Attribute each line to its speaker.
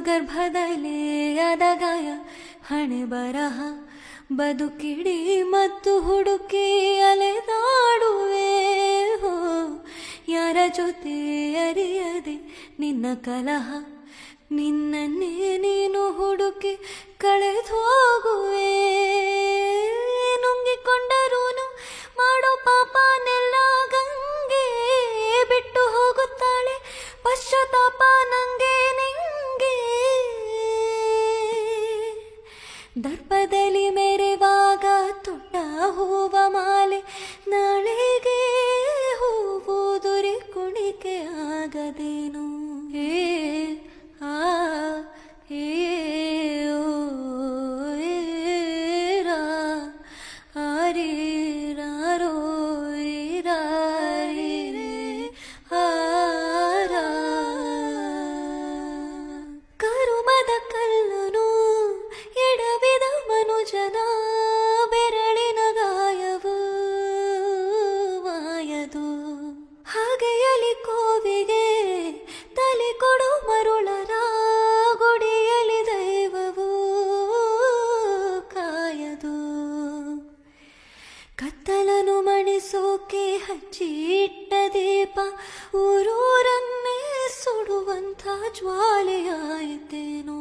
Speaker 1: ಗರ್ಭದಲ್ಲೇ ಆದ ಗಾಯ ಹಣೆ ಬರಹ ಬದುಕಿಡಿ ಮತ್ತು ಹುಡುಕಿ ಅಲೆದಾಡುವೆ ಹೋ ಯಾರ ಜೊತೆ ಅರಿಯದೆ ನಿನ್ನ ಕಲಹ ನಿನ್ನನ್ನೇ ನೀನು ಹುಡುಕಿ ಕಳೆದೋಗುವೆ ನುಂಗಿಕೊಂಡರೂನು ಮಾಡೋ ಪಾಪನೆಲ್ಲ ಗಂಗೆ ಬಿಟ್ಟು ಹೋಗುತ್ತಾಳೆ ಪಶ್ಚಾತ್ತಾಪ ನಂಗೆ ನಿಂಗೆ ದರ್ಪದಲ್ಲಿ ಮೆರೆವಾಗ ತೊಟ್ಟ ಹೂವ ಮಾಲೆ ನಾಳೆಗೆ ಹೂವುದುರಿ ಕುಣಿಕೆ ಆಗದೇನು ಹೇ ಆ ಹೇ ಓ ರಾ ಆರಿ ರಾರೋ ರೇ ಆರ ಕರುಮದ ಕಲ್ಲನು ಎಡವಿದ ಮನುಜನ ಬೆರಳಿನ ಗಾಯವು ಮಾಯದು ಹಾಗೆಯಲಿ ಕೋವಿಗೆ ತಲೆ ಕೊಡು ಮರುಳರ ಗುಡಿಯಲಿ ದೈವವು ಕಾಯದು ಕತ್ತಲನು ಮಣಿಸೋಕೆ ಹಚ್ಚಿಟ್ಟ ದೀಪ ಊರೂರನ್ನೇ ಸುಡುವಂಥ ಜ್ವಾಲೆಯಾಯಿತೇನೋ